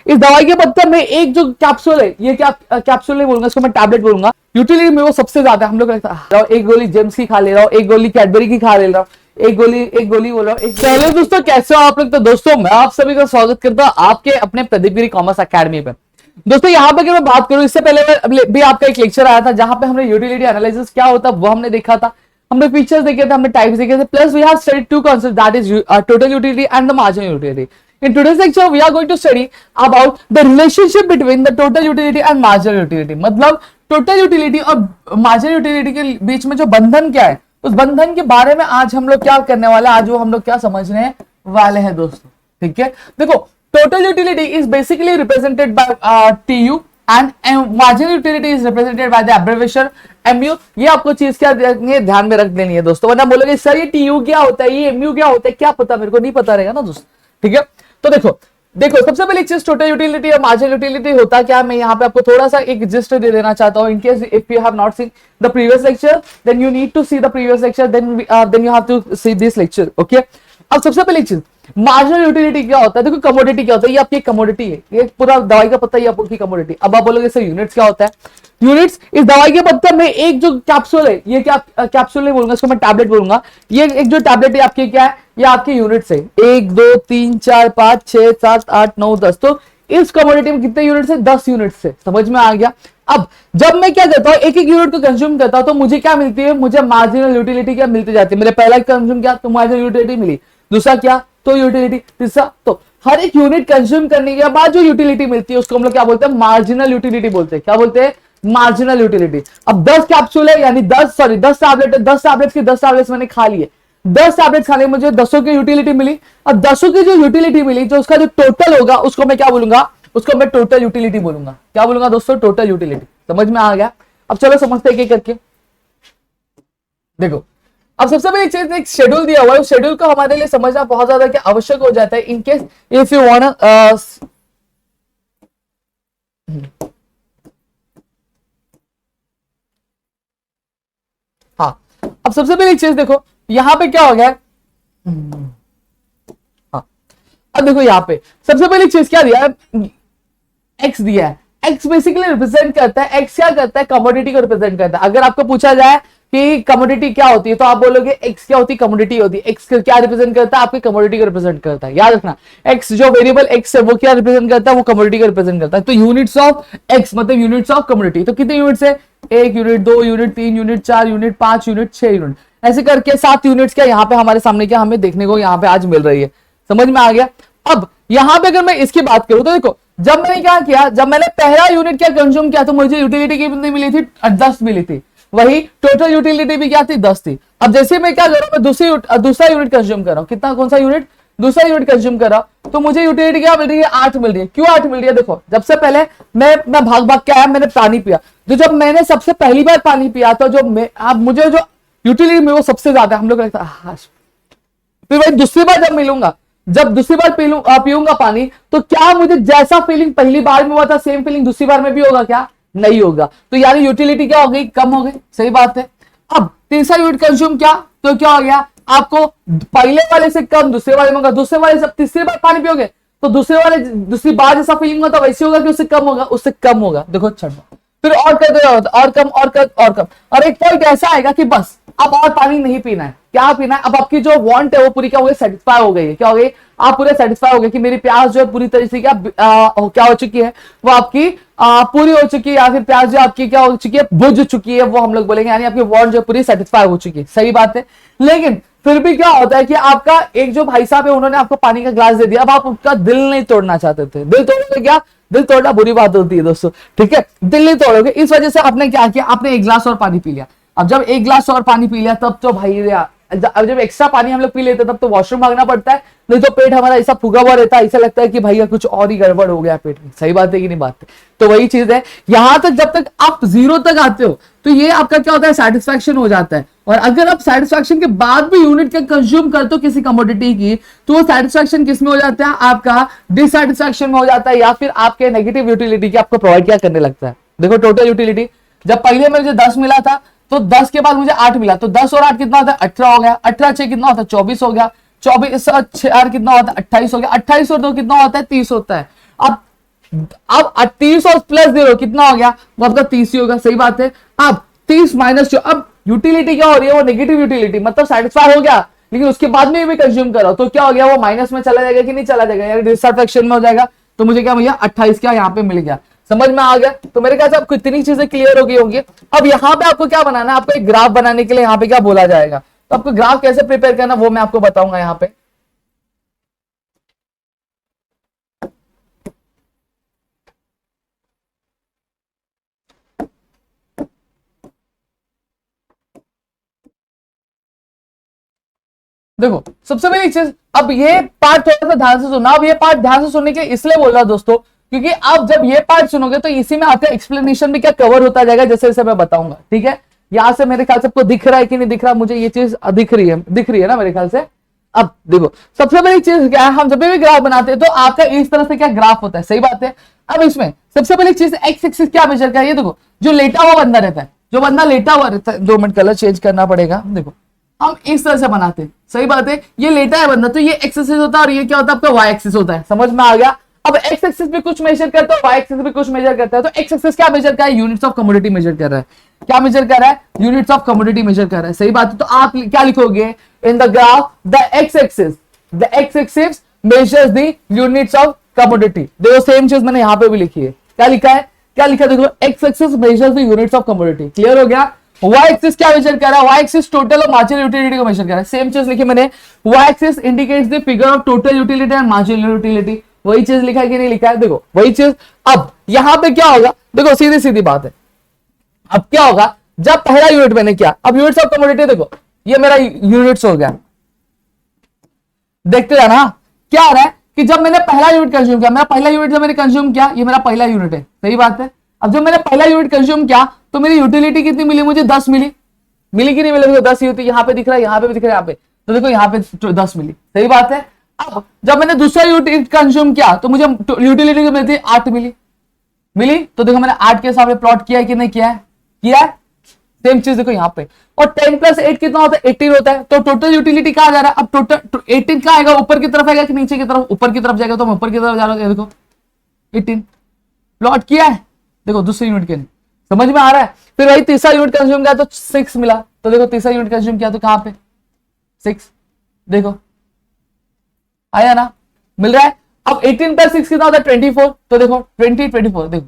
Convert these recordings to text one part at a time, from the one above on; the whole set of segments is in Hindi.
इस दवाई के पत्ते में एक जो कैप्सूल है, ये क्या कैप्सूल नहीं बोलूंगा, इसको मैं टैबलेट बोलूंगा। यूटिलिटी में वो सबसे ज्यादा हम लोग एक गोली जेम्स की खा ले रहा हूँ, एक गोली कैडबरी की खा ले रहा हूँ, एक गोली बोल रहा हूँ। चलो दोस्तों, कैसे हो आप लोग? तो दोस्तों मैं आप सभी का स्वागत करता हूँ आपके अपने प्रदीप गिरी कॉमर्स अकेडमी पे। दोस्तों यहाँ पे अगर मैं बात करूं, इससे पहले भी आपका एक लेक्चर आया था जहां पे हमने यूटिलिटी एनालिसिस क्या होता है वो हमने देखा था, हमने फीचर्स देखे थे, हमने टाइप्स देखे थे, plus we have studied two concepts, that is total utility and the marginal utility. In today's lecture, we are going to study about the relationship between the total utility and marginal utility। मतलब total utility और marginal utility के बीच में जो बंधन क्या है, उस बंधन के बारे में आज हम लोग क्या करने वाले हैं, आज वो हम लोग क्या समझने वाले हैं दोस्तों। ठीक है, देखो total utility is basically represented by TU and marginal utility is represented by the abbreviation MU। ये आपको चीज क्या ध्यान में रख देनी है दोस्तों, वरना बोलोगे सर ये TU क्या होता है, ये MU क्या होता है, क्या पता, मेरे को नहीं पता रहेगा ना दोस्तों। ठीक है, तो देखो सबसे पहले चीज टोटल यूटिलिटी और मार्जिनल यूटिलिटी होता क्या, मैं यहाँ पे आपको थोड़ा सा एक जिस्ट दे देना चाहता हूँ। In case if you have not seen the previous lecture then you need to see the previous lecture, then you have to see this lecture. Okay, अब सबसे पहले चीज मार्जिनल यूटिलिटी क्या होता है। देखो कमोडिटी क्या होता है, ये आपकी कमोडिटी है, ये पूरा दवाई का पत्ता, ये आपकी कमोडिटी। अब आप बोलोगे सर यूनिट्स क्या होता है, यूनिट्स इस दवाई के पत्ते में एक जो कैप्सूल है, ये क्या कैप्सूल नहीं बोलूंगा, इसको मैं टैबलेट बोलूंगा। ये एक जो टैबलेट है आपकी क्या है, ये आपके यूनिट्स है, 1 2 3 4 5 6 7 8 9 10। तो इस कमोडिटी में कितने यूनिट्स है, 10 यूनिट्स है। समझ में आ गया। अब जब मैं क्या करता हूँ, एक एक यूनिट को कंज्यूम करता हूँ तो मुझे क्या मिलती है, मुझे मार्जिनल यूटिलिटी क्या मिलती जाती है। मेरे पहला कंज्यूम क्या तो मार्जिनल यूटिलिटी मिली, दूसरा क्या तो यूटिलिटी, तीसरा तो हर एक यूनिट कंज्यूम करने के बाद जो यूटिलिटी मिलती है उसको हम लोग क्या बोलते हैं, मार्जिनल यूटिलिटी बोलते हैं। क्या बोलते हैं, मार्जिनल यूटिलिटी। अब 10 कैप्सूल है यानी 10 टैबलेट है, 10 टैबलेट्स की 10 टैबलेट्स मैंने खा लिए, 10 टैबलेट्स खाने में मुझे 10 की यूटिलिटी मिली। अब 10 की जो यूटिलिटी मिली, जो उसका जो टोटल होगा उसको मैं क्या बोलूंगा, उसको मैं टोटल यूटिलिटी बोलूंगा। क्या बोलूंगा दोस्तों, टोटल यूटिलिटी। समझ में आ गया। अब चलो समझते एक एक करके। देखो अब सबसे पहली चीज, एक शेड्यूल दिया हुआ है, उस शेड्यूल को हमारे लिए समझना बहुत ज्यादा क्या आवश्यक हो जाता है। इनकेस इफ यू वांट हाँ, अब सबसे पहली चीज देखो यहां पे क्या हो गया। हाँ, अब देखो यहाँ पे सबसे पहली चीज क्या दिया है, एक्स दिया है। एक्स बेसिकली रिप्रेजेंट करता है, एक्स क्या करता है, कमोडिटी को रिप्रेजेंट करता है। अगर आपको पूछा जाए कि कमोडिटी क्या होती है तो आप बोलोगे एक्स क्या होती है, कमोडिटी होती है। एक्स क्या रिप्रेजेंट करता है, आपकी कमोडिटी को रिप्रेजेंट करता है। याद रखना, एक्स जो वेरिएबल एक्स है वो क्या रिप्रेजेंट करता है, वो कमोडिटी को रिप्रेजेंट करता है। तो यूनिट्स ऑफ एक्स मतलब यूनिट्स ऑफ कमोडिटी। तो कितने यूनिट्स है, 1 unit, 2 unit, 3 unit, 4 unit, 5 unit, 6 unit, ऐसे करके 7 यूनिट्स क्या यहाँ पे हमारे सामने क्या हमें देखने को यहाँ पे आज मिल रही है। समझ में आ गया। अब यहाँ पे अगर मैं इसकी बात करूं तो देखो जब मैंने क्या किया, जब मैंने पहला यूनिट क्या कंज्यूम किया तो मुझे यूटिलिटी कितनी मिली थी, 10 मिली थी। वही टोटल यूटिलिटी भी क्या थी, 10 थी। अब जैसे मैं क्या कर रहा हूं, मैं दूसरा यूनिट कंज्यूम कर रहा हूं। कितना, कौन सा यूनिट, दूसरा यूनिट कंज्यूम कर रहा हूं, तो मुझे यूटिलिटी क्या मिल रही है, 8 मिल रही है। क्यों 8 मिल रही है, देखो जब से पहले मैं भाग क्या आया, मैंने पानी पिया। तो जब मैंने सबसे पहली बार पानी पिया तो जो मुझे जो यूटिलिटी में वो सबसे ज्यादा हम लोग लगता है। फिर वही दूसरी बार जब मिलूंगा, जब दूसरी बार पीऊंगा पानी, तो क्या मुझे जैसा फीलिंग पहली बार में हुआ था सेम फीलिंग दूसरी बार में भी होगा, क्या नहीं होगा। तो यानी यूटिलिटी क्या हो गई, कम हो गई। सही बात है। अब तीसरा यूनिट कंज्यूम किया तो क्या हो गया, आपको पहले वाले से कम दूसरे वाले में होगा, दूसरे वाले से तीसरी बार पानी पियोगे तो दूसरी बार जैसा फीलिंग होता वैसे होगा कि उससे कम होगा, उससे कम होगा। देखो छठवा, फिर और करते रहो, और कम और कम, और एक पॉइंट ऐसा आएगा कि बस अब और पानी नहीं पीना है। क्या पीना है, अब आपकी जो वांट है वो पूरी क्या हो गई, सेटिस्फाई हो गई है। क्या हो गई, आप पूरे सेटिस्फाई हो गए कि मेरी प्यास जो है पूरी तरीके से क्या हो चुकी है, वो आपकी पूरी हो चुकी है, या फिर प्यास जो आपकी क्या हो चुकी है, बुझ चुकी है, वो हम लोग बोलेंगे। यानी आपकी वांट जो पूरी सेटिस्फाई हो चुकी है। सही बात है। लेकिन फिर भी क्या होता है कि आपका एक जो भाई साहब है उन्होंने आपको पानी का ग्लास दे दिया, अब आप उसका दिल नहीं तोड़ना चाहते थे। दिल तोड़ोगे क्या, दिल तोड़ना बुरी बात होती है दोस्तों। ठीक है, दिल नहीं तोड़ोगे, इस वजह से आपने क्या किया, आपने 1 गिलास और पानी पी लिया। अब जब 1 गिलास और पानी पी लिया तब तो भाई अब जब एक्स्ट्रा पानी हम लोग पी लेते तब तो वॉशरूम भागना पड़ता है, नहीं तो पेट हमारा ऐसा फूगा हुआ रहता है, ऐसा लगता है कि भैया कुछ और ही गड़बड़ हो गया पेट में। सही बात है कि नहीं बात है। तो वही चीज है, यहां तक जब तक आप 0 तक आते हो तो ये आपका क्या होता है, सेटिस्फैक्शन हो जाता है। और अगर आप सेटिस्फैक्शन के बाद भी यूनिट का कंज्यूम करते हो किसी कमोडिटी की, तो वो सेटिस्फैक्शन किस में हो जाता है, आपका डिससेटिस्फैक्शन में हो जाता है, या फिर आपके नेगेटिव यूटिलिटी की आपको प्रोवाइड क्या करने लगता है। देखो टोटल यूटिलिटी, जब पहले मुझे 10 मिला था तो 10 के बाद मुझे 8 मिला, तो 10 और 8 कितना होता है, 18 हो गया। 18 6 कितना होता है, 24 हो गया। 24 और 6 कितना होता है, 28 हो गया। 28 और 2 कितना होता है, 30 होता है। अब अब 30 और प्लस 0 कितना हो गया, वो आपका 30 ही होगा, सही बात है। अब 30 माइनस, अब यूटिलिटी क्या हो रही है, वो नेगेटिव यूटिलिटी, मतलब सेटिस्फाई हो गया, लेकिन उसके बाद में भी कंज्यूम करो तो क्या हो गया, वो माइनस में चला जाएगा कि नहीं चला जाएगा, यानी डिससैटिस्फैक्शन में हो जाएगा। तो मुझे क्या भैया 28 क्या यहाँ पे मिल गया, समझ में आ गया। तो मेरे ख्याल से आपको इतनी चीजें क्लियर हो गई होंगी। अब यहाँ पे आपको क्या बनाना है, आपको एक ग्राफ बनाने के लिए यहाँ पे क्या बोला जाएगा, तो आपको ग्राफ कैसे प्रिपेयर करना वो मैं आपको बताऊंगा यहाँ पे। देखो सबसे पहली चीज, अब ये पार्ट थोड़ा सा ध्यान से सुनना। अब ये पार्ट ध्यान से सुनने के इसलिए बोल रहा दोस्तों, क्योंकि आप जब ये पार्ट सुनोगे तो इसी में आपका एक्सप्लेनेशन भी क्या कवर होता जाएगा, जैसे जैसे मैं बताऊंगा, ठीक है। यहां से मेरे ख्याल से आपको दिख रहा है कि नहीं दिख रहा, मुझे ये चीज दिख रही है ना मेरे ख्याल से। अब देखो सबसे पहली चीज क्या है, हम जब भी ग्राफ बनाते हैं तो आपका इस तरह से क्या ग्राफ होता है, सही बात है। अब इसमें सबसे पहली चीज एक्स एक्सिस क्या मेजर का है, ये देखो जो लेटा हुआ बंदा रहता है, जो बंदा लेटा हुआ रहता है, 2 मिनट कलर चेंज करना पड़ेगा। देखो हम इस तरह से बनाते हैं, सही बात है, ये लेटा है बंदा तो ये एक्स एक्सिस होता है और ये क्या होता है आपका वाई एक्सिस होता है, समझ में आ गया। अब एक्स एक्सिस भी कुछ मेजर करता है, वाई एक्सिस भी कुछ मेजर करता है। तो एक्स एक्सिस क्या मेजर कर रहा है, यूनिट्स ऑफ कमोडिटी मेजर कर रहा है, क्या मेजर कर रहा है, यूनिट्स ऑफ कमोडिटी मेजर कर रहा है, सही बात है। तो आप क्या लिखोगे in the graph, the x axis measures the units of commodity. देखो सेम चीज मैंने यहां पे भी लिखी है, क्या लिखा है, क्या लिखा है, देखो X axis measures the units of commodity, clear हो गया। वाई एक्सिस क्या मेजर कर रहा है, वाई एक्सिस टोटल और मार्जिनल यूटिलिटी को मेजर कर रहा है, सेम चीज लिखी मैंने, Y axis indicates the figure of total utility and marginal utility, वही चीज लिखा है कि नहीं लिखा है, देखो वही चीज। अब यहां पे क्या होगा, देखो सीधी सीधी बात है, अब क्या होगा जब पहला यूनिट मैंने किया, अब यूनिट्स ऑफ कमोडिटी देखो ये मेरा यूनिट्स हो गया, देखते जाना क्या आ रहा है कि जब मैंने पहला यूनिट कंज्यूम किया, मेरा पहला यूनिट जब मैंने कंज्यूम किया, ये मेरा पहला यूनिट है, सही बात है। अब जब मैंने पहला यूनिट कंज्यूम किया तो मेरी यूटिलिटी कितनी मिली, मुझे 10 मिली, मिली कि नहीं मिली, देखो 10 यूनिट यहाँ पे दिख रहा है, यहाँ पे भी दिख रहा है, यहाँ पे तो देखो यहाँ पे 10 मिली, सही बात है। अब जब मैंने दूसरा यूनिट कंज्यूम किया तो मुझे यूटिलिटी मिली 8 मिली, तो देखो मैंने 8 के हिसाब से प्लॉट किया है कि नहीं किया है, किया है, सेम चीज देखो यहाँ पे। और 10 प्लस 8 कितना होता है, 18 होता है। तो टोटल यूटिलिटी कहां जा रहा है, अब टोटल 18 कहां आएगा, ऊपर की तरफ आएगा कि नीचे की तरफ, ऊपर की तरफ जाएगा, तो हम ऊपर की तरफ जा रहे हैं, देखो 18 प्लॉट किया है, देखो दूसरे यूनिट के लिए, समझ में आ रहा है। फिर वही तीसरा यूनिट कंज्यूम किया तो 6 मिला, तो देखो तीसरा यूनिट कंज्यूम किया तो कहां पे 6, देखो आया ना, मिल रहा है। अब 18 प्लस 6 कितना होता है 24, तो देखो 24 देखो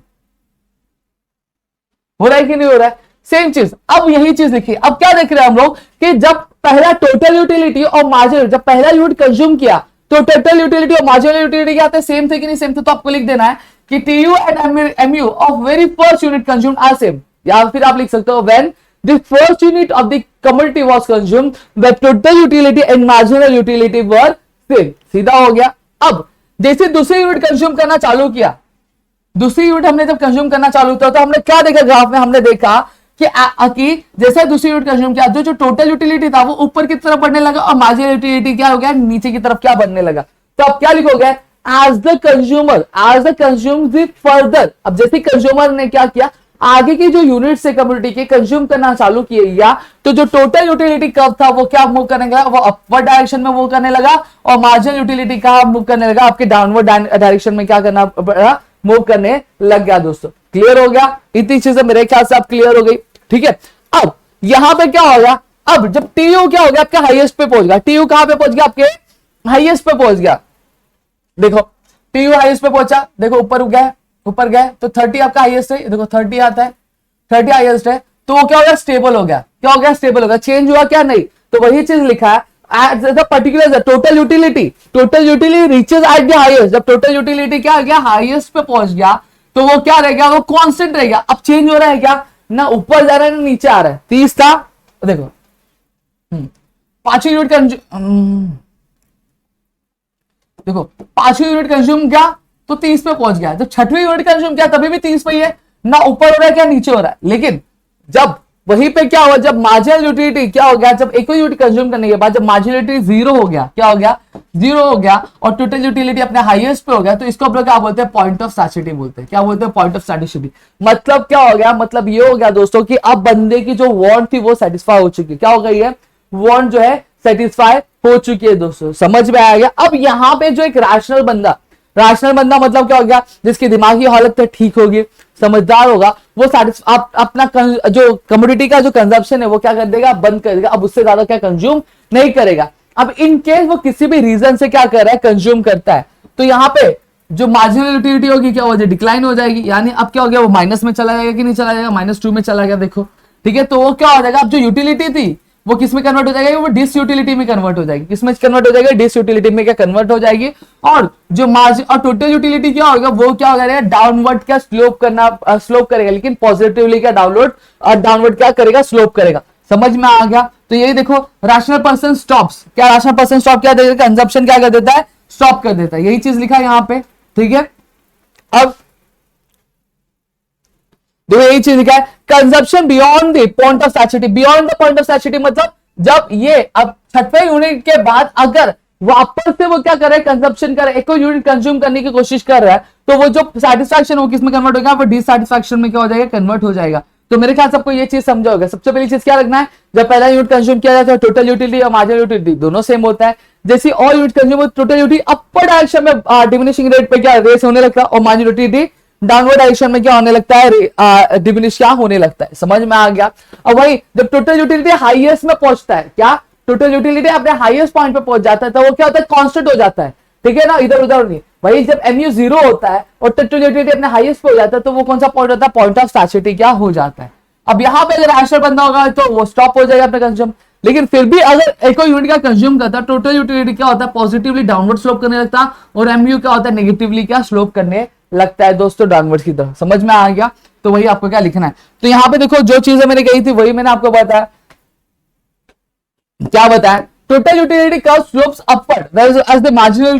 हो रहा है कि नहीं हो रहा है, सेम चीज। अब यही चीज लिखी, अब क्या देख रहे हैं हम लोग कि जब पहला टोटल यूटिलिटी और मार्जिनल, जब पहला यूनिट कंज्यूम किया तो टोटल यूटिलिटी और मार्जिनल यूटिलिटी क्या आते हैं, सेम थे कि नहीं सेम थे, तो आपको लिख देना है कि TU and MU of very first unit consumed are same, या फिर आप लिख सकते हो when the first unit of the commodity was consumed the total utility and marginal utility were same, सीधा हो गया। अब जैसे दूसरी यूनिट कंज्यूम करना चालू किया, दूसरी यूनिट हमने जब कंज्यूम करना चालू किया तो हमने क्या देखा ग्राफ में, हमने देखा कि जैसे दूसरी यूनिट कंज्यूम किया जो टोटल यूटिलिटी था वो ऊपर की तरफ बढ़ने लगा और मार्जिनल यूटिलिटी क्या हो गया, नीचे की तरफ क्या बढ़ने लगा। तो अब क्या लिखोगे, एज द कंज्यूमर फर्दर, अब जैसे कंज्यूमर ने क्या किया, आगे की जो यूनिट से कम्युनिटी के कंज्यूम करना चालू किए या तो जो टोटल यूटिलिटी कर्व था वो क्या मूव करने लगा, वो अपवर्ड डायरेक्शन में मूव करने लगा, और मार्जिनल यूटिलिटी कहां मूव करने लगा, आपके डाउनवर्ड डायरेक्शन में क्या करना पड़ा, मूव करने लग गया। दोस्तों क्लियर हो गया, इतनी चीजें मेरे ख्याल से आप क्लियर हो गई, ठीक है। अब यहां पे क्या होगा, अब जब TU क्या हो गया आपके हाईएस्ट पे पहुंच गया, TU कहां पे पहुंच गया, आपके हाईएस्ट पे पहुंच गया, देखो TU हाईएस्ट पे पहुंचा, देखो ऊपर गए तो 30 आपका हाईएस्ट है, देखो 30 आता है, 30 हाईएस्ट है, तो वो क्या हो गया, स्टेबल हो गया, क्या हो गया, स्टेबल हो गया, चेंज हुआ क्या, नहीं। तो वही चीज लिखा है at the particular total utility reaches at the highest, जब टोटल यूटिलिटी क्या आ गया, हाईएस्ट पे पहुंच गया, तो वो क्या रह गया, वो कांस्टेंट रह गया। अब चेंज हो रहा है क्या, ना ऊपर जा रहा है ना नीचे आ रहा है, 30 था, देखो 5 यूनिट देखो 5 यूनिट कंज्यूम किया तो 30 पे पहुंच गया, जब 6वीं यूनिट कंज्यूम किया तभी भी 30 पे ही है, ना ऊपर हो रहा है क्या नीचे हो रहा है। लेकिन जब वहीं पे क्या हुआ, जब मार्जिनल यूटिलिटी क्या हो गया, जब एक ही यूनिट कंज्यूम करने के बाद जब मार्जिनल यूटिलिटी 0 हो गया, क्या हो गया, 0 हो गया, और टोटल यूटिलिटी अपने हाईएस्ट पे हो गया, तो इसको हम लोग क्या बोलते हैं, पॉइंट ऑफ स्टैटिसिटी बोलते हैं, क्या बोलते हैं, पॉइंट ऑफ स्टैटिसिटी। मतलब क्या हो गया, मतलब ये हो गया दोस्तों कि अब बंदे की जो वांट थी वो सेटिस्फाई हो चुकी है, क्या हो गई है, वांट जो है सेटिस्फाई हो चुकी है। दोस्तों समझ में आ गया। अब यहां पे जो एक रैशनल बंदा रैशनल बंदा मतलब क्या हो गया, जिसकी दिमागी हालत तो ठीक होगी, समझदार होगा, वो अपना जो कमोडिटी का जो कंजप्शन है वो क्या कर देगा, बंद कर देगा, अब उससे ज्यादा क्या कंज्यूम नहीं करेगा। अब इन केस वो किसी भी रीजन से क्या कर रहा है, कंज्यूम करता है, तो यहाँ पे जो मार्जिनल यूटिलिटी होगी क्या हो जाएगी, डिक्लाइन हो जाएगी, यानी अब क्या हो गया, वो माइनस में चला जाएगा कि नहीं चला जाएगा, -2 में चला गया, देखो ठीक है। तो वो क्या हो जाएगा, अब जो यूटिलिटी थी वो किस में कन्वर्ट हो जाएगी, वो डिस यूटिलिटी में कन्वर्ट हो जाएगी, किसमें कन्वर्ट हो जाएगी, डिस यूटिलिटी में क्या कन्वर्ट हो जाएगी। और जो मार्जिन और टोटल यूटिलिटी क्या होगा, वो क्या हो जाएगा, डाउनवर्ड क्या स्लोप करेगा, लेकिन पॉजिटिवली क्या डाउनवर्ड क्या करेगा, स्लोप करेगा। समझ में आ गया। तो यही देखो, रैशनल पर्सन स्टॉप्स, क्या रैशनल पर्सन स्टॉप क्या देगा, कंजप्शन क्या कर देता है, स्टॉप कर देता है, यही चीज लिखा है यहाँ पे, ठीक है। अब देखो यही चीज लिखा है, consumption beyond the point of satiety, beyond the point of satiety मतलब जब ये अब 6वें यूनिट के बाद अगर वापस से वो क्या कर रहा है, कंजप्शन कर रहा है, एक और यूनिट कंज्यूम करने की कोशिश कर रहा है, तो वो जो सेटिस्फैक्शन वो किस में कन्वर्ट होगा, वो डिससैटिस्फैक्शन में क्या हो जाएगा, कन्वर्ट हो जाएगा। तो मेरे ख्याल सबको ये चीज समझा होगा। सबसे पहली चीज क्या रखना है, जब पहला यूनिट कंज्यूम किया जाता है टोटल यूटिलिटी और मार्जिनल यूटिलिटी दोनों सेम होता है। जैसे all unit consume total utility upper direction में डिमिनिशिंग रेट पे क्या रेस होने लगता है, और मार्जिनल यूटिलिटी डाउनवर्ड डायरेक्शन में क्या होने लगता है, डिमिनिश क्या होने लगता है। समझ में आ गया। अब वही जब टोटल यूटिलिटी हाईएस्ट में पहुंचता है, क्या टोटल यूटिलिटी अपने हाईएस्ट पॉइंट पे पहुंच जाता है, तो वो क्या होता है, कांस्टेंट हो जाता है, ठीक है ना, इधर उधर नहीं। वही जब MU 0 होता है और टोटल यूटिलिटी अपने हाईएस्ट पे हो जाता है, तो वो कौन सा पॉइंट होता है, पॉइंट ऑफ सैचुरिटी क्या हो जाता है। अब यहाँ पे अगर रैशनल बंदा होगा तो वो स्टॉप हो जाएगा अपना कंज्यूम, लेकिन फिर भी अगर एक यूनिट का कंज्यूम करता है, टोटल यूटिलिटी क्या होता है, पॉजिटिवली डाउनवर्ड स्लोप करने लगता है, और MU क्या होता है, नेगेटिवली क्या स्लोप करने लगता है दोस्तों, डाउनवर्ड की तरफ। समझ में आ गया। तो वही आपको क्या लिखना है। तो यहाँ पे देखो जो चीजें मैंने कही थी वही मैंने आपको बताया, क्या बताया, total utility curve slopes upward as the marginal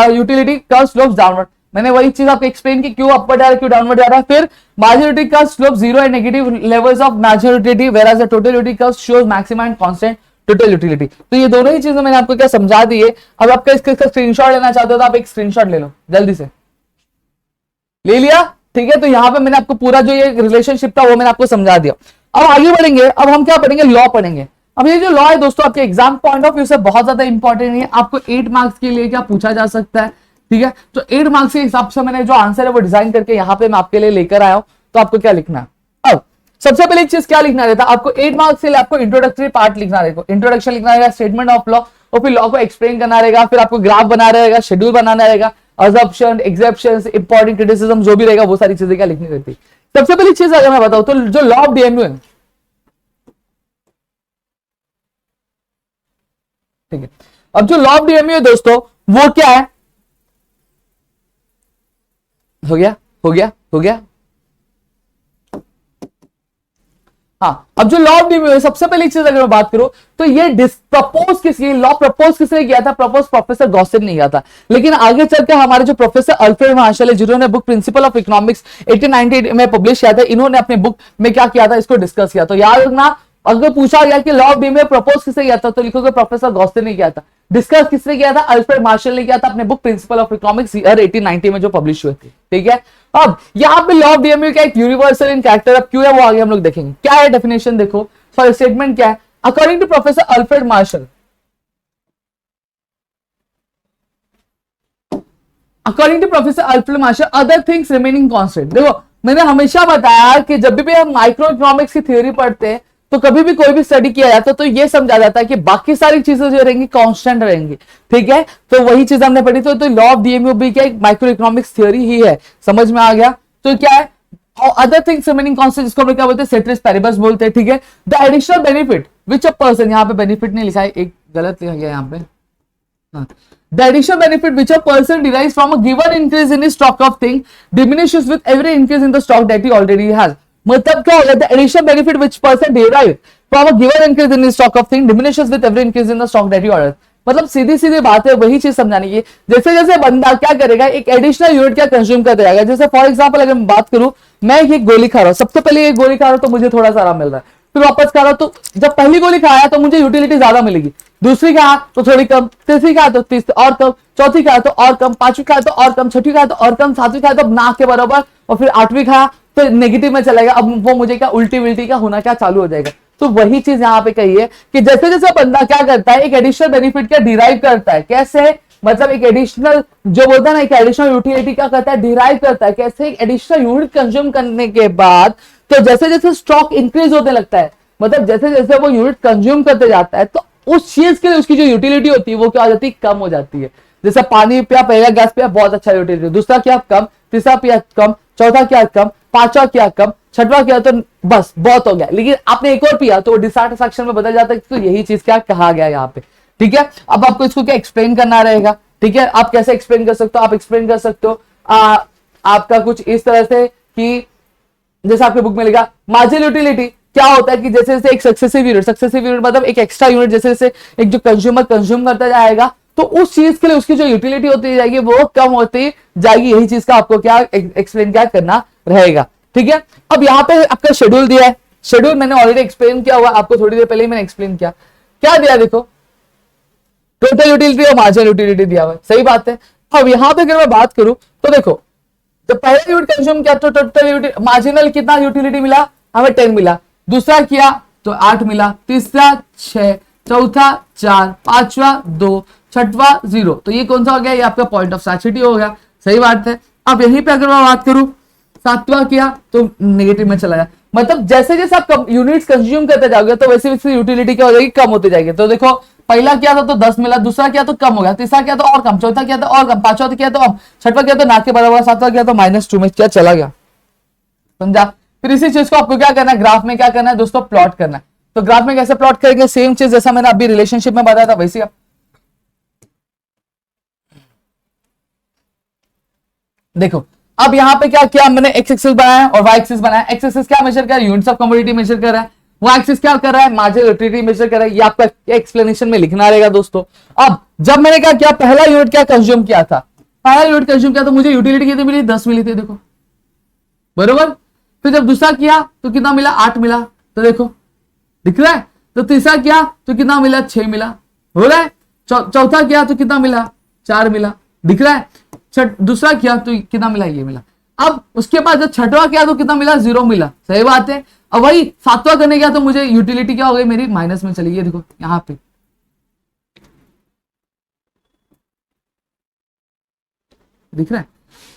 utility curve slopes downward. मैंने वही चीज आपको एक्सप्लेन की, क्यों अपवर्ड जा रहा है, क्यों डाउनवर्ड जा रहा है। फिर marginal utility curve slope 0 and negative levels of marginal utility, whereas the total utility curve shows maximum and constant total utility. तो ये दोनों ही चीजें मैंने आपको क्या समझा दी है। अब आपका इसका स्क्रीनशॉट लेना चाहते हो तो आप एक स्क्रीनशॉट ले लो, जल्दी से ले लिया, ठीक है। तो यहाँ पे मैंने आपको पूरा जो ये रिलेशनशिप था वो मैंने आपको समझा दिया। अब आगे बढ़ेंगे, अब हम क्या पढ़ेंगे, लॉ पढ़ेंगे। अब ये जो लॉ है दोस्तों आपके एग्जाम पॉइंट ऑफ व्यू से बहुत ज्यादा इंपॉर्टेंट है, आपको 8 मार्क्स के लिए क्या पूछा जा सकता है, ठीक है। तो 8 मार्क्स के हिसाब से मैंने जो आंसर है वो डिजाइन करके यहाँ पे मैं आपके लिए लेकर आया हूं। तो आपको क्या लिखना है, अब सबसे पहले एक चीज क्या लिखना रहता है, आपको 8 मार्क्स के लिए आपको इंट्रोडक्टरी पार्ट लिखना रहेगा, इंट्रोडक्शन लिखना रहेगा, स्टेटमेंट ऑफ लॉ, और फिर लॉ को एक्सप्लेन करना रहेगा, फिर आपको ग्राफ बनाना रहेगा, शेड्यूल बनाना रहेगा, assumption, exceptions, important criticism जो भी रहेगा वो सारी चीजें क्या लिखनी रहती है। सबसे पहली चीज अगर मैं बताऊं तो जो लॉ ऑफ डीएमयू है, ठीक है। अब जो लॉ ऑफ डीएमयू है दोस्तों वो क्या है, हो गया हो गया हो गया, हाँ। अब जो लॉ ऑफ डीएमयू है, सबसे पहली चीज अगर मैं बात करूं तो ये प्रपोज किसने, लॉ प्रपोज किसने किया था, प्रपोज प्रोफेसर गॉसिन ने किया था। लेकिन आगे चलकर हमारे जो प्रोफेसर अल्फ्रेड मार्शल है, जिन्होंने बुक प्रिंसिपल ऑफ इकोनॉमिक्स 1898 में पब्लिश किया था, इन्होंने अपने बुक में क्या किया था, इसको डिस्कस किया। तो याद रखना, अगर पूछा गया कि लॉ ऑफ डीएमयू प्रपोज किसने किया था, तो लिखोगे प्रोफेसर गॉसिन ने किया था। डिस्कस किसने किया था, अल्फ्रेड मार्शल ने किया था अपने book principle of economics year 1890 में जो पब्लिश हुए थे, ठीक है। अब यहां पे लॉ ऑफ डीएमयू का एक यूनिवर्सल इन कैरेक्टर, अब क्यों है वो आगे हम लोग देखेंगे। क्या है डेफिनेशन, देखो सॉरी स्टेटमेंट क्या है, according to professor Alfred Marshall, according to professor Alfred Marshall other things remaining constant. देखो मैंने हमेशा बताया कि जब भी हम माइक्रो इकोनॉमिक्स की थ्योरी पढ़ते हैं तो कभी भी कोई भी स्टडी किया जाता है तो ये समझा जाता है कि बाकी सारी चीजें जो रहेंगी कांस्टेंट रहेंगी, ठीक है। तो वही चीज हमने पढ़ी। तो लॉ ऑफ डीएमयू भी क्या माइक्रो इकोनॉमिक्स थ्योरी ही है, समझ में आ गया। तो क्या है, अदर थिंग्स रिमेनिंग कांस्टेंट, जिसको हम क्या बोलते हैं, सेट्रिस पैरिबस बोलते हैं, ठीक है। The additional benefit which a person, यहाँ पे बेनिफिट नहीं लिखा है, एक गलत लिखा गया यहाँ पे, हाँ। The additional benefit which a person derives from a given increase in his stock of thing diminishes with every increase in the stock that he already has. मतलब क्या होगा, the additional benefit which person derives from a given increase in his stock of thing diminishes with every increase in the stock that he orders. मतलब सीधी सीधी बात है, वही चीज समझाने की। जैसे जैसे बंदा क्या करेगा, एक एडिशनल यूनिट क्या कंज्यूम करते जाएगा। जैसे फॉर एग्जांपल अगर मैं बात करूं, मैं ये गोली खा रहा हूं, सबसे पहले ये गोली खा रहा हूं तो मुझे थोड़ा सा आराम मिल रहा है, फिर वापस खा रहा हूं तो जब पहली गोली खाया तो मुझे यूटिलिटी ज्यादा मिलेगी, दूसरी खाया तो थोड़ी कम, तीसरी खाया तो तीसरी और कम, चौथी खाया तो और कम, पांचवी खाया तो और कम, छठी खाया तो और कम, सातवीं खाया तो ना के बराबर, और फिर आठवीं खाया तो नेगेटिव में चलेगा। अब वो मुझे क्या उल्टी विल्टी का होना क्या चालू हो जाएगा। तो वही चीज यहाँ पे कही है कि जैसे जैसे बंदा क्या करता है, एक एडिशनल बेनिफिट क्या डिराइव करता है, कैसे, मतलब एक एडिशनल जो बोलता है ना, एक एडिशनल यूटिलिटी क्या करता है, डिराइव करता है कैसे, एक एडिशनल यूनिट कंज्यूम करने के बाद तो जैसे जैसे स्टॉक इंक्रीज होने लगता है, मतलब जैसे जैसे वो यूनिट कंज्यूम करते जाता है तो उस चीज के लिए उसकी जो यूटिलिटी होती है वो क्या हो जाती है, कम हो जाती है। जैसे पानी पिया, पहला गैस पिया, बहुत अच्छा यूटिलिटी, दूसरा क्या कम, तीसरा पिया कम, चौथा क्या कम, पांचवा क्या कम, छठवा क्या, तो बस बहुत हो गया। लेकिन आपने एक और पिया तो डिसैटिस्फैक्शन में बदल जाता है। तो यही चीज क्या कहा गया यहाँ पे, ठीक है। अब आपको इसको क्या एक्सप्लेन करना रहेगा, ठीक है। आप कैसे एक्सप्लेन कर सकते हो, आप एक्सप्लेन कर सकते हो आपका कुछ इस तरह से कि जैसे आपके बुक में लिखा मार्जिनल यूटिलिटी क्या होता है कि जैसे जैसे एक सक्सेसिव यूनिट मतलब एक एक्स्ट्रा यूनिट जैसे जैसे एक जो कंज्यूमर कंज्यूम करता जाएगा तो उस चीज के लिए उसकी जो यूटिलिटी होती जाएगी वो कम होती जाएगी। यही चीज का आपको क्या एक्सप्लेन क्या करना रहेगा, ठीक है। अब यहाँ पे आपका शेड्यूल दिया है, शेड्यूल मैंने ऑलरेडी एक्सप्लेन किया हुआ, आपको थोड़ी देर पहले ही मैंने एक्सप्लेन किया। क्या दिया देखो, टोटल यूटिलिटी और मार्जिनल यूटिलिटी दिया हुआ है, सही बात है। अब यहाँ पे अगर मैं बात करूं तो देखो तो पहला यूनिट कंज्यूम किया तो टोटल मार्जिनल कितना यूटिलिटी मिला, हमें 10 मिला, दूसरा किया तो 8 मिला, तीसरा 6, चौथा 4, पांचवा 2, छठवा 0। तो ये कौन सा हो गया, ये आपका पॉइंट ऑफ सैचुरिटी हो गया, सही बात है। अब यहीं पे अगर मैं बात करूं सातवां किया तो नेगेटिव में चला गया, मतलब जैसे जैसे आप यूनिट्स कंज्यूम करते जाओगे तो वैसे वैसे यूटिलिटी क्या हो जाएगी, कम होती जाएगी। तो देखो पहला किया था तो 10 मिला, दूसरा किया तो कम हो गया, तीसरा किया तो और कम, चौथा किया तो और कम, पांचवा किया तो कम, छठवा किया तो ना के बराबर, सातवां किया तो -2 में क्या चला गया, समझा। फिर इसी चीज को आपको क्या करना है, ग्राफ में क्या करना है दोस्तों, प्लॉट करना है। तो ग्राफ में कैसे प्लॉट करेंगे, सेम चीज जैसा मैंने अभी रिलेशनशिप में बताया था वैसे आप देखो। अब यहाँ पे क्या किया मैंने, एक्स एक्सिस बनाया और वाई एक्सिस बनाया। एक्स एक्सिस क्या मेजर कर रहा है, यूनिट्स ऑफ कमोडिटी मेजर कर रहा है, वाई एक्सिस क्या कर रहा है, मार्जिनल यूटिलिटी मेजर कर रहा है। ये आपका एक्सप्लेनेशन में लिखना रहेगा दोस्तों। अब जब मैंने क्या किया, पहला यूनिट क्या कंज्यूम किया था, पहला यूनिट कंज्यूम किया तो मुझे यूटिलिटी कितनी मिली, 10 मिली थी, देखो बरोबर। फिर जब दूसरा किया तो कितना मिला, 8 मिला, तो देखो दिख रहा है। तो तीसरा किया तो कितना मिला, 6 मिला, हो रहा है। चौथा किया तो कितना मिला, 4 मिला, दिख रहा है। दूसरा किया तो कितना मिला, ये मिला। अब उसके बाद जब छठवा किया तो कितना मिला, 0 मिला, सही बात है। अब वही सातवां करने गया तो मुझे यूटिलिटी क्या हो गई, मेरी माइनस में चली गई, देखो यहां पे दिख रहा है।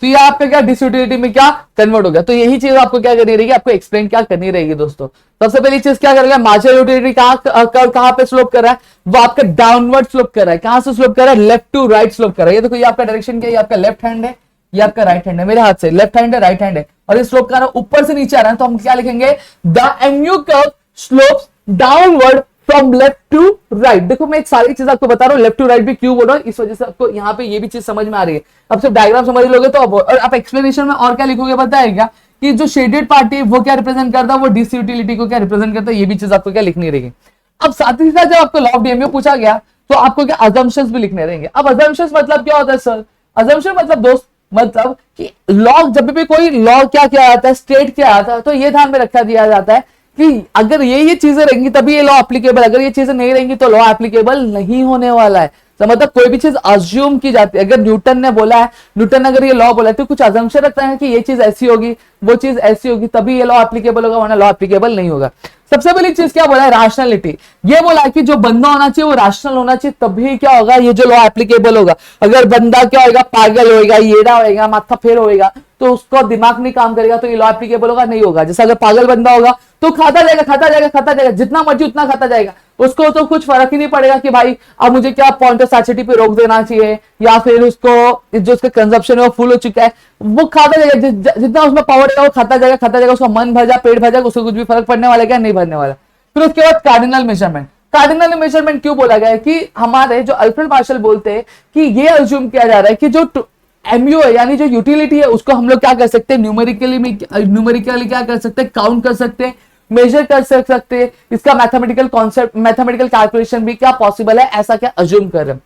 तो ये आपका क्या डिसयूटिलिटी में क्या कन्वर्ट हो गया। तो यही चीज आपको क्या करनी रहेगी, आपको एक्सप्लेन क्या करनी रहेगी दोस्तों। सबसे पहली चीज क्या करेगा, मार्जिनल यूटिलिटी कहां पे स्लोप कर रहा है, वो आपका डाउनवर्ड स्लोप कर रहा है। कहां से स्लोप कर रहा है, लेफ्ट टू राइट स्लोप कर रहा है। ये देखो ये आपका डायरेक्शन क्या है, ये आपका लेफ्ट हैंड है, ये आपका राइट हैंड है, मेरे हाथ से लेफ्ट हैंड है, राइट हैंड है, और ये स्लोप कर रहा है ऊपर से नीचे आ रहा है। तो हम क्या लिखेंगे, the MU curve slopes downward from left to right. देखो मैं एक सारी चीज आपको बता रहा हूँ, लेफ्ट टू राइट भी क्यों बोल रहा हूँ, इस वजह से आपको यहाँ पे ये भी चीज समझ में आ रही है। अब सिर्फ डायग्राम समझ लोगे तो और आप एक्सप्लेनेशन में और क्या लिखोगे बताएगा कि जो शेडेड पार्टी है वो क्या रिप्रेजेंट करता है, वो डिसयूटिलिटी को क्या रिप्रेजेंट करता है, ये भी चीज आपको क्या लिखनी रहेगी। अब साथ ही साथ जब आपको लॉ ऑफ डीएमयू पूछा गया तो आपको क्या अजम्पशंस भी लिखने रहेंगे। अब अजम्पशंस मतलब क्या होता है सर, अजम्पशन मतलब दोस्त मतलब कि लॉ, जब भी कोई लॉ क्या किया जाता है, स्टेट किया जाता है, तो ये ध्यान में रखा दिया जाता है कि अगर ये चीजें रहेंगी तभी ये लॉ एप्लीकेबल, अगर ये चीजें नहीं रहेंगी तो लॉ एप्लीकेबल नहीं होने वाला है। तो मतलब कोई भी चीज अज्यूम की जाती है। अगर न्यूटन ने बोला है, न्यूटन ने अगर ये लॉ बोला है तो कुछ अजम्पशन रखता है कि ये चीज ऐसी होगी, वो चीज ऐसी होगी, तभी ये लॉ एप्लीकेबल होगा, वरना लॉ एप्लीकेबल नहीं होगा। सबसे पहली चीज क्या बोला है, रैशनैलिटी। ये बोला है कि जो बंदा होना चाहिए वो रैशनल होना चाहिए, तभी क्या होगा, ये जो लॉ एप्लीकेबल होगा। अगर बंदा क्या होगा, पागल होएगा, येड़ा होएगा, माथा फेर होएगा, तो उसको दिमाग नहीं काम करेगा तो ये लॉ एप्लीकेबल होगा नहीं होगा। जैसे अगर पागल बंदा होगा तो खाता जाएगा खाता जाएगा खाता जाएगा, जितना मर्जी उतना खाता जाएगा, उसको तो कुछ फर्क ही नहीं पड़ेगा कि भाई अब मुझे क्या पॉइंट ऑफ सैचुरिटी पे रोक देना चाहिए, या फिर उसको जो उसका कंजप्शन है वो फुल हो चुका है, वो खाता जाएगा, जितना उसमें पावर है वो खाता जाएगा, उसका मन भर जाए, पेट भर जाए, उसको कुछ भी फर्क पड़ने वाला क्या, नहीं भरने वाला। फिर उसके बाद कार्डिनल मेजरमेंट। कार्डिनल मेजरमेंट क्यों बोला गया है कि हमारे जो अल्फ्रेड मार्शल बोलते हैं कि ये अज्यूम किया जा रहा है कि जो एमयू है यानी जो यूटिलिटी है उसको हम लोग क्या कर सकते हैं, न्यूमेरिकली क्या कर सकते हैं, काउंट कर सकते हैं, मेजर कर सकते हैं, इसका मैथमेटिकल कॉन्सेप्ट, मैथमेटिकल कैलकुलेशन भी क्या पॉसिबल है, ऐसा क्या अज्यूम कर रहे हैं।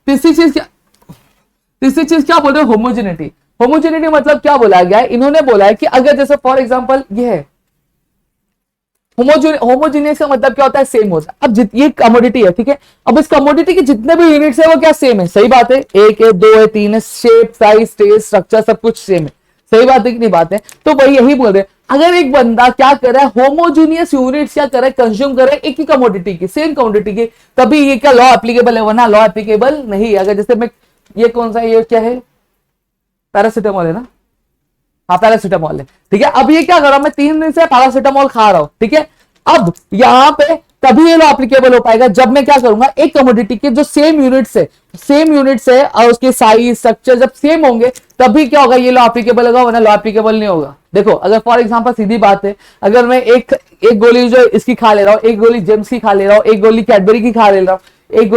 तीसरी चीज क्या बोल रहे हैं, होमोजेनिटी। होमोजेनिटी मतलब क्या बोला गया है, इन्होंने बोला है कि अगर जैसे फॉर एग्जांपल ये है होमोजीनियस का मतलब क्या होता है, सेम होता है। अब ये कमोडिटी है, ठीक है, अब इस कमोडिटी के जितने भी यूनिट्स है वो क्या सेम है, सही बात है, 1 है 2 है 3 है, शेप साइज टेस्ट स्ट्रक्चर सब कुछ सेम है, सही बात है कि नहीं बात है। तो वही यही बोल रहे हैं, अगर एक बंदा क्या कर रहा है, होमोजीनियस यूनिट्स क्या कर रहा है, कंज्यूम कर रहा है एक ही कमोडिटी की, सेम कमोडिटी की, तभी ये क्या लॉ एप्लीकेबल है, वरना लॉ एप्लीकेबल नहीं है। अगर जैसे मैं ये कौन सा, ये क्या है, पैरासिटामोल है ना, हाँ पैरासिटामोल है, ठीक है। अब ये क्या कर रहा हूं मैं, 3 दिन से पैरासिटामोल खा रहा हूं, ठीक है। अब यहां पे तभी ये लो एप्लीकेबल हो पाएगा जब मैं क्या करूंगा, एक कमोडिटी के जो सेम यूनिट से और उसके साइज स्ट्रक्चर जब सेम होंगे तभी क्या होगा, ये लो एप्लीकेबल होगा, वरना लो एप्लीकेबल नहीं होगा। देखो अगर फॉर एग्जांपल सीधी बात है, अगर मैं एक गोली जो इसकी खा ले रहा हूं, एक गोली जेम्स की खा ले रहा हूं, एक गोली कैडबरी की खा ले रहा हूं, एक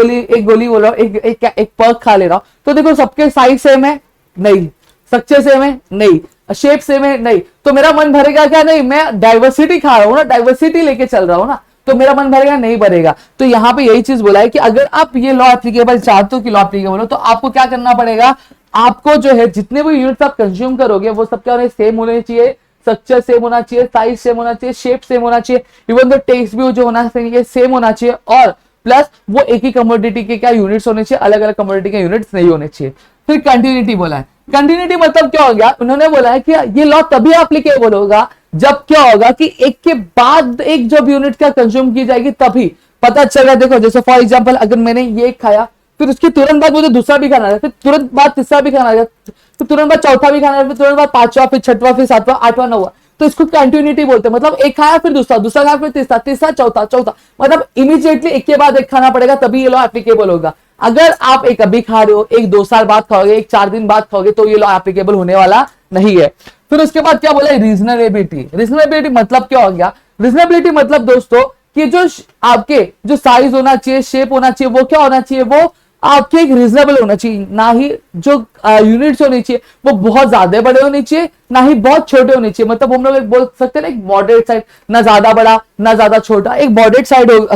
गोली बोल रहा हूं, एक पर्क खा ले रहा हूं, तो देखो सबके साइज सेम है नहीं, स्ट्रक्चर सेम है नहीं, शेप सेम है नहीं, तो मेरा मन भरेगा क्या, नहीं, मैं डाइवर्सिटी खा रहा हूं ना, डाइवर्सिटी लेके चल रहा हूं ना, तो मेरा मन भरेगा नहीं भरेगा। तो यहां पे यही चीज बोला है कि अगर आप ये लॉ एप्लीकेबल चाहते हो कि लॉ एप्लीकेबल हो, तो आपको क्या करना पड़ेगा, आपको जो है जितने भी यूनिट्स आप कंज्यूम करोगे वो सब क्या होने, सेम होने चाहिए, स्ट्रक्चर सेम होना चाहिए, साइज सेम होना चाहिए, शेप सेम होना चाहिए, इवन तो टेस्ट भी जो होना चाहिए सेम होना चाहिए, और प्लस वो एक ही कमोडिटी के क्या यूनिट्स होने चाहिए, अलग अलग कमोडिटी के यूनिट्स नहीं होने चाहिए। फिर कंटिन्यूटी बोला है, कंटिन्यूटी मतलब क्या हो गया, उन्होंने बोला है कि ये लॉ तभी एप्लीकेबल होगा जब क्या होगा कि एक के बाद एक जब यूनिट का कंज्यूम की जाएगी तभी पता चलेगा। देखो जैसे फॉर एग्जांपल अगर मैंने ये खाया, फिर उसके तुरंत बाद मुझे दूसरा भी खाना है, फिर तुरंत बाद तीसरा भी खाना है, फिर तुरंत बाद चौथा भी खाना है, फिर तुरंत बाद पांचवा, फिर छठवा, फिर सातवां, आठवां, नौवां, तो इसको कंटिन्यूटी बोलते हैं। मतलब एक खाया फिर दूसरा, दूसरा खाया फिर तीसरा, तीसरा चौथा, चौथा, मतलब इमीडिएटली एक के बाद एक खाना पड़ेगा तभी ये लॉ एप्लीकेबल होगा। अगर आप एक अभी खा रहे हो, एक 2 साल बाद खाओगे, एक 4 दिन बाद खाओगे, तो ये लॉ एप्लीकेबल होने वाला नहीं है। फिर उसके बाद क्या बोला, रीजनेबिलिटी। रीजनेबिलिटी मतलब क्या हो गया, रीजनेबिलिटी मतलब दोस्तों कि जो आपके जो साइज होना चाहिए, शेप होना चाहिए, वो क्या होना चाहिए, वो आपके एक रीजनेबल होना चाहिए, ना ही जो यूनिट्स होनी चाहिए वो बहुत ज्यादा बड़े होने चाहिए, ना ही बहुत छोटे होने चाहिए। मतलब हम लोग बोल सकते हैं ना, एक मॉडरेट साइज, ना ज्यादा बड़ा ना ज्यादा छोटा, एक मॉडरेट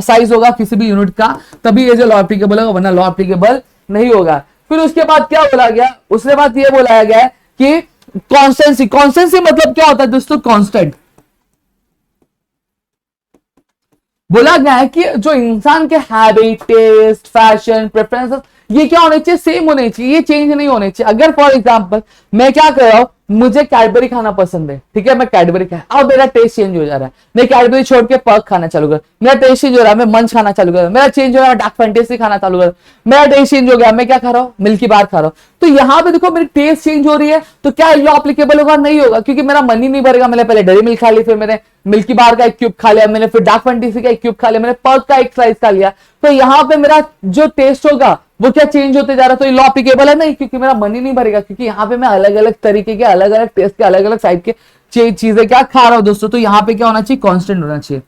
साइज होगा किसी भी यूनिट का, तभी ये जो लॉ एप्लीकेबल होगा, वरना लॉ एप्लीकेबल नहीं होगा। फिर उसके बाद क्या बोला गया, उसके बाद ये बोला गया कि कॉन्स्टेंसी। कॉन्स्टेंसी मतलब क्या होता है दोस्तों, कांस्टेंट। बोला गया है कि जो इंसान के हैबिट, टेस्ट, फैशन, प्रेफरेंसेस, ये क्या होने चाहिए, सेम होने चाहिए, ये चेंज नहीं होने चाहिए। अगर फॉर एग्जांपल मैं क्या कर रहा हूं, मुझे कैडबरी खाना पसंद है, ठीक है, मैं कैडबरी खाया, अब मेरा टेस्ट चेंज हो जा रहा है, मैं कैडबरी छोड़ के पर्क खाना चालू कर, मेरा टेस्ट चेंज हो रहा है, मैं मंच खाना चालू कर, मेरा चेंज हो रहा है, डार्क फैंटेसी खाना चालू कर, मेरा टेस्ट चेंज हो गया, मैं क्या खा रहा हूँ, मिल्की बार खा रहा हूँ। तो यहाँ पे देखो मेरी टेस्ट चेंज हो रही है, तो क्या ये एप्लीकेबल होगा, नहीं होगा, क्योंकि मेरा मन ही नहीं भरेगा। मैंने पहले डेरी मिल्क खा ली, फिर मैंने मिल्की बार का एक क्यूब खा लिया, मैंने फिर डार्क फैंटेसी का एक क्यूब खा लिया, मैंने पर्क का एक स्लाइस खा लिया, तो यहाँ पे मेरा जो टेस्ट होगा वो क्या चेंज होते जा रहा है, तो ये लॉ एप्लीकेबल है नहीं, क्योंकि मेरा मन ही नहीं भरेगा, क्योंकि यहाँ पे मैं अलग अलग तरीके के, अलग अलग टेस्ट के, अलग अलग टाइप के चीजें क्या खा रहा हूं दोस्तों। तो यहाँ पे क्या होना चाहिए, कांस्टेंट होना चाहिए।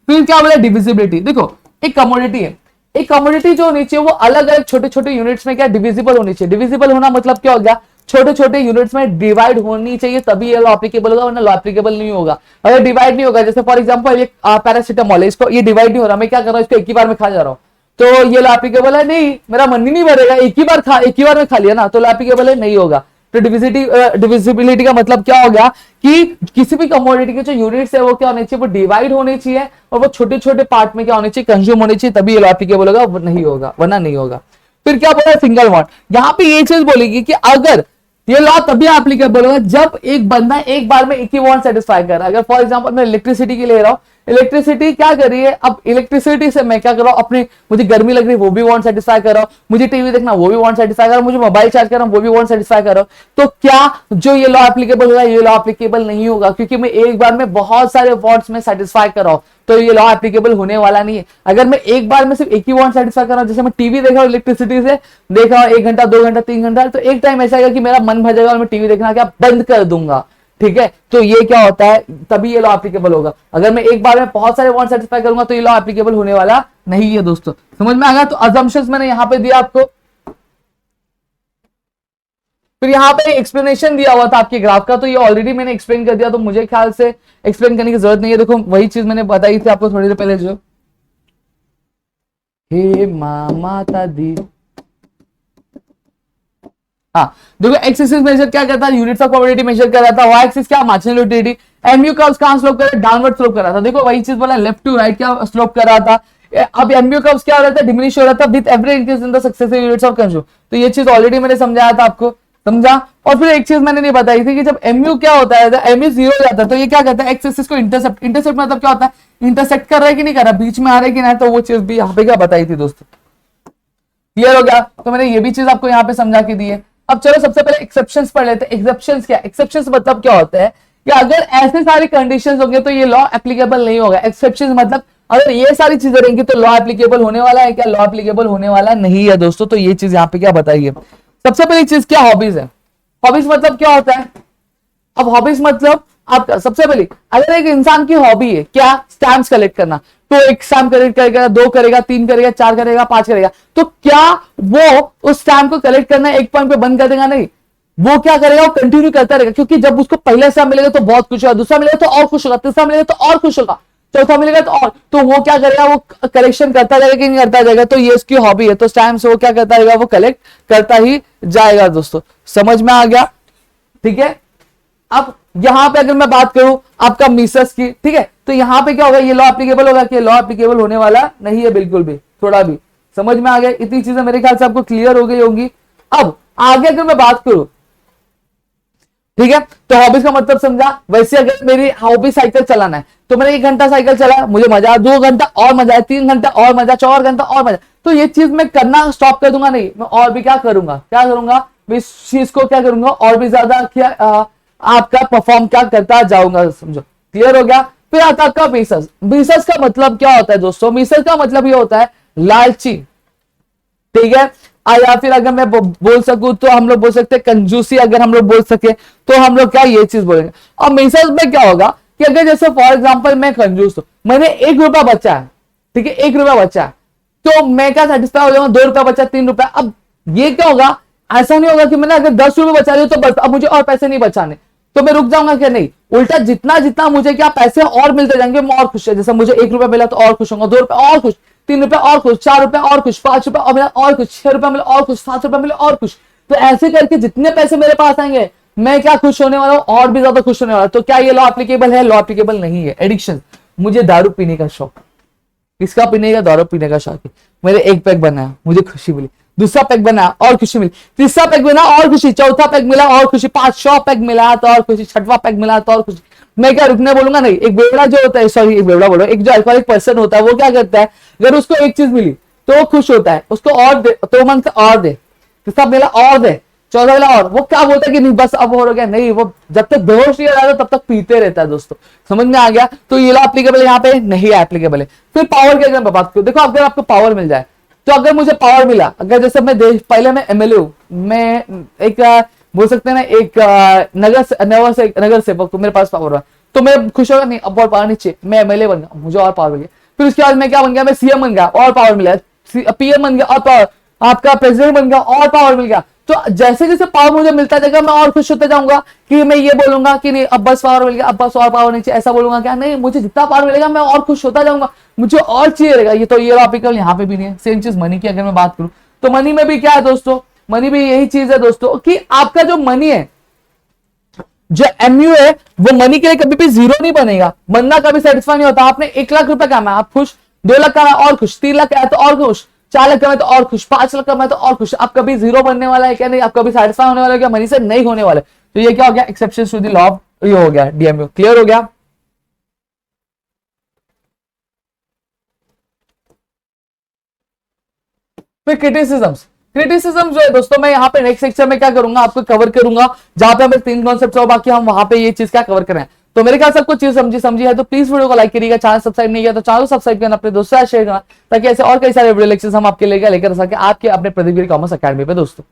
फिर क्या बोला, डिविजिबिलिटी। देखो एक कमोडिटी है, एक कमोडिटी जो होनी चाहिए वो अलग अलग छोटे छोटे यूनिट्स में क्या डिविजिबल होनी चाहिए। डिविजिबल होना मतलब क्या हो गया, छोटे छोटे यूनिट्स में डिवाइड होनी चाहिए, तभी ये लॉ एप्लीकेबल होगा, वरना लॉ एप्लीकेबल नहीं होगा। अगर डिवाइड नहीं होगा, जैसे फॉर एग्जांपल ये पैरासिटामोल है, इसको ये डिवाइड नहीं हो रहा, मैं क्या कर रहा हूँ, इसको एक ही बार में खा जा रहा हूँ, तो ये लॉ एप्लीकेबल है नहीं, मेरा मन ही नहीं भरेगा, एक ही बार में खा लिया ना, तो लॉ एप्लीकेबल है नहीं होगा। तो डिविजिबिलिटी का मतलब क्या हो गया कि किसी भी कमोडिटी के जो यूनिट्स है वो क्या होने चाहिए, वो डिवाइड होने चाहिए, और वो छोटे छोटे पार्ट में क्या होने चाहिए, कंज्यूम होने चाहिए, तभी ये लॉ एप्लीकेबल होगा, नहीं होगा, वरना नहीं होगा। फिर क्या बोला, सिंगल बॉन्ड। यहां पे ये चीज बोलेगी कि अगर ये लॉ तभी एप्लीकेबल होगा जब एक बंदा एक बार में एक ही वांट सेटिस्फाई कर रहा है। अगर फॉर एग्जांपल मैं इलेक्ट्रिसिटी की ले रहा हूं, इलेक्ट्रिसिटी क्या कर रही है, अब इलेक्ट्रिसिटी से मैं क्या कर रहा हूं, अपनी मुझे गर्मी लग रही है वो भी वांट सेटिस्फाई कर रहा हूं, मुझे टीवी देखना वो भी वांट सेटिस्फाई कर रहा हूं, मुझे मोबाइल चार्ज कर रहा हूं वो भी वांट सेटिस्फाई कर रहा हूं। तो क्या जो ये लॉ एप्लीकेबल होगा, ये लॉ एप्लीकेबल नहीं होगा, क्योंकि मैं एक बार में बहुत सारे वांट्स में सेटिस्फाई कर रहा हूं, तो ये लॉ एप्लीकेबल होने वाला नहीं है। अगर मैं एक बार में सिर्फ एक ही वांट सेटिस्फाई कर रहा हूं, जैसे मैं टीवी देख रहा हूं, इलेक्ट्रिसिटी से देख रहा हूं 1 घंटा 2 घंटा 3 घंटा, तो एक टाइम ऐसा आएगा कि मेरा मन भर जाएगा और मैं टीवी देखना क्या बंद कर दूंगा, ठीक है। तो ये क्या होता है, तभी ये लॉ एप्लीकेबल होगा। अगर मैं एक बार में बहुत सारे वांट सेटिस्फाई करूंगा तो ये लॉ एप्लीकेबल होने वाला नहीं है दोस्तों, समझ में आ गया। तो अजम्पशंस मैंने यहां पे दिया आपको, फिर यहां पे एक्सप्लेनेशन दिया हुआ था आपके ग्राफ का, तो ये ऑलरेडी मैंने एक्सप्लेन कर दिया, तो मुझे ख्याल से एक्सप्लेन करने की जरूरत नहीं है। देखो वही चीज मैंने बताई थी आपको थोड़ी देर पहले, जो हे मामा दी, हाँ देखो एक्स एक्सिस मेजर क्या करता है, यूनिट्स ऑफ कमोडिटी मेजर कर रहा था, वाई एक्सिस क्या मार्जिनल यूटिलिटी, एमयू कर्व कहां स्लोप कर रहा था, डाउनवर्ड स्लोप कर रहा था। देखो वही चीज बोला, लेफ्ट टू राइट क्या स्लोप कर रहा था। अब एमयू कर्व क्या हो रहा था, डिमिनिश हो रहा था with every increase in the successive units of consume. तो ये चीज ऑलरेडी मैंने समझाया था आपको, समझा। और फिर एक चीज मैंने नहीं बताई थी कि जब एमयू क्या होता है, एमयू 0 हो जाता है, तो ये क्या करता है, एक्स एक्सिस को इंटरसेप्ट, इंटरसेप्ट मतलब क्या होता है, इंटरसेक्ट कर रहा है कि नहीं कर रहा, बीच में आ रहा है कि नहीं, तो वो चीज भी यहाँ पे क्या बताई थी दोस्तों। क्लियर हो गया? तो मैंने ये भी चीज आपको यहाँ पे समझा के दी है। अब चलो सबसे पहले एक्सेप्शंस पढ़ लेते हैं। एक्सेप्शंस क्या? एक्सेप्शंस मतलब क्या होता है कि अगर ऐसे सारे कंडीशंस होंगे तो ये लॉ एप्लीकेबल नहीं होगा। एक्सेप्शंस मतलब अगर ये सारी चीजें रहेंगी तो लॉ एप्लीकेबल होने वाला है क्या? लॉ एप्लीकेबल होने वाला नहीं है दोस्तों। तो ये चीज यहाँ पे क्या बताइए। सबसे पहली चीज क्या हॉबीज है। हॉबीज मतलब क्या होता है? अब हॉबीज मतलब आपका सबसे पहले अगर एक इंसान की हॉबी है क्या? स्टैम्प्स कलेक्ट करना, तो एक स्टैम्प कलेक्ट करेगा, 2 करेगा, 3 करेगा, 4 करेगा, 5 करेगा, तो क्या वो उस स्टैम्प को कलेक्ट करना एक पॉइंट पे बंद कर देगा? नहीं, वो क्या करेगा? वो कंटिन्यू करता रहेगा, क्योंकि जब उसको पहला स्टैम्प मिलेगा तो बहुत खुश होगा, दूसरा मिलेगा तो और खुश होगा, तीसरा मिलेगा तो और खुश होगा, चौथा मिलेगा तो और, तो वो क्या करेगा? वो कलेक्शन करता जाएगा कि नहीं करता जाएगा? तो ये उसकी हॉबी है, तो स्टैम्प्स वो क्या करता रहेगा? वो कलेक्ट करता ही जाएगा दोस्तों। समझ में आ गया? ठीक है। अब यहां पे अगर मैं बात करूं आपका मीसस की, ठीक है, तो यहां पे क्या होगा? ये लॉ एप्लीकेबल होगा कि लॉ एप्लीकेबल होने वाला नहीं है बिल्कुल भी, थोड़ा भी। समझ में आ गया? इतनी चीजें मेरे ख्याल से आपको क्लियर हो गई होंगी। अब आगे अगर मैं बात करूं, ठीक है, तो हॉबीज का मतलब समझा। वैसे अगर मेरी हॉबी साइकिल चलाना है तो मैंने 1 घंटा साइकिल चलाया, मुझे मजा, 2 घंटा और मजा, 3 घंटा और मजा, 4 घंटा और मजा, तो ये चीज मैं करना स्टॉप कर दूंगा नहीं, मैं और भी क्या करूंगा? क्या करूंगा? मैं इस चीज को क्या करूंगा? और भी ज्यादा क्या आपका परफॉर्म क्या करता जाऊंगा। समझो? क्लियर हो गया? फिर आता आपका मीसस। मीसस का मतलब क्या होता है दोस्तों? मीसस का मतलब ये होता है लालची, ठीक है, या फिर अगर मैं बोल सकूं तो हम लोग बोल सकते हैं कंजूसी। अगर हम लोग बोल सके तो हम लोग क्या ये चीज बोलेंगे। और मीसस में क्या होगा कि अगर जैसे फॉर एग्जांपल मैं कंजूस हूं, मैंने 1 रुपया बचा है, ठीक है, 1 रुपया बचा है, तो मैं क्या सेटिस्फाई हो जाऊंगा? 2 रुपया बचा, 3 रुपया। अब ये क्या होगा? ऐसा नहीं होगा कि मैंने अगर 10 रुपये बचा दिए तो बस अब मुझे और पैसे नहीं बचाने, तो मैं रुक जाऊंगा क्या? नहीं, उल्टा जितना जितना मुझे क्या पैसे और मिलते जाएंगे मैं और खुश है। जैसे मुझे 1 रुपया मिला तो और खुश होगा, 2 रुपया और खुश, 3 रुपया और खुश, 4 रुपया और खुश, 5 रुपया और मिला और खुश, 6 रुपया मिला और खुश, 7 रुपया मिला और खुश। तो ऐसे करके जितने पैसे मेरे पास आएंगे मैं क्या खुश होने वाला हूं? और भी ज्यादा खुश होने वाला। तो क्या ये लॉ एप्लीकेबल है? लॉ एप्लीकेबल नहीं है। एडिक्शन, मुझे दारू पीने का शौक, किसका पीने का? दारू पीने का शौक है। मैंने 1 पैक बनाया, मुझे खुशी मिली, दूसरा पैक बनाया और खुशी मिली, तीसरा पैक बना और खुशी, चौथा पैक मिला और खुशी, 500 पैक मिला तो और खुशी, 6वां पैक मिला तो और खुशी। मैं क्या रुकने बोलूंगा? नहीं। एक बेवड़ा जो होता है, सॉरी एक बेवड़ा बोलो, एक जो अल्कोहलिक पर्सन होता है वो क्या करता है? अगर उसको एक चीज मिली तो वो खुश होता है, उसको और दे तो मन से और दे, तीसरा मिला और दे, 14 मिला और, वो क्या बोलता है कि नहीं बस अब हो गया? नहीं, वो जब तक बेहोश नहीं हो रहा तब तक पीते रहता है दोस्तों। समझ में आ गया? तो ये लॉ एप्लीकेबल यहाँ पे नहीं है, एप्लीकेबल है। फिर पावर की अगर मैं बात करूं, देखो अगर आपको पावर मिल जाए, तो अगर मुझे पावर मिला, अगर जैसे मैं पहले मैं एमएलए हूं, मैं एक बोल सकते हैं ना एक नगर सेवक, तो मेरे पास पावर है, तो मैं खुश होगा? नहीं, अब और पावर नीचे, मैं एमएलए बन गया, मुझे और पावर मिल गया। फिर उसके बाद मैं क्या बन गया? मैं सीएम बन गया और पावर मिला, पीएम बन गया और पावर, आपका प्रेसिडेंट बन गया और पावर मिल गया। तो जैसे जैसे पावर मुझे मिलता जाएगा मैं और खुश होते जाऊंगा कि मैं ये बोलूंगा कि नहीं अब बस पावर मिल गया, अब बस और पावर नीचे, ऐसा बोलूंगा क्या? नहीं, मुझे जितना पावर मिलेगा मैं और खुश होता जाऊंगा, मुझे और चाहिए रहेगा। ये तो ये टॉपिकल यहाँ पे भी नहीं है। सेम चीज मनी की अगर मैं बात करूं तो मनी में भी क्या है दोस्तों? मनी भी यही चीज है दोस्तों कि आपका जो मनी है, जो एमयू है, वो मनी के लिए कभी भी जीरो नहीं बनेगा। बंदा कभी सेटिस्फाई नहीं होता। आपने 1 लाख रुपए कमाया, आप खुश, 2 लाख कमाया और खुश, 3 लाख कमाया तो और खुश, 4 लाख कमाए तो और खुश, 5 लाख कमाए तो और खुश। आप कभी जीरो बनने वाला है क्या? नहीं। आप कभी सेटिस्फाई होने वाला है क्या? मनी से नहीं होने वाला। तो ये क्या हो गया? एक्सेप्शन टू द लॉ, ये हो गया डीएमयू। क्लियर हो गया? फिर क्रिटिसिज्म्स। क्रिटिसिज्म जो है दोस्तों, मैं यहाँ पे नेक्स्ट सेक्शन में क्या करूंगा? आपको कवर करूंगा, जहां पे हमें 3 कॉन्सेप्ट हो, बाकी हम वहां पे ये चीज क्या कवर करें। तो मेरे ख्याल से आपको चीज समझी है तो प्लीज वीडियो को लाइक करिएगा। चैनल सब्सक्राइब नहीं किया तो चैनल सब्सक्राइब करना, अपने दोस्तों शेयर करना, ताकि ऐसे और कई सारे वीडियो लेक्चर्स हम आपके लेकर सके आपके अपने प्रदीप गिरी कॉमर्स अकेडमी पे दोस्तों।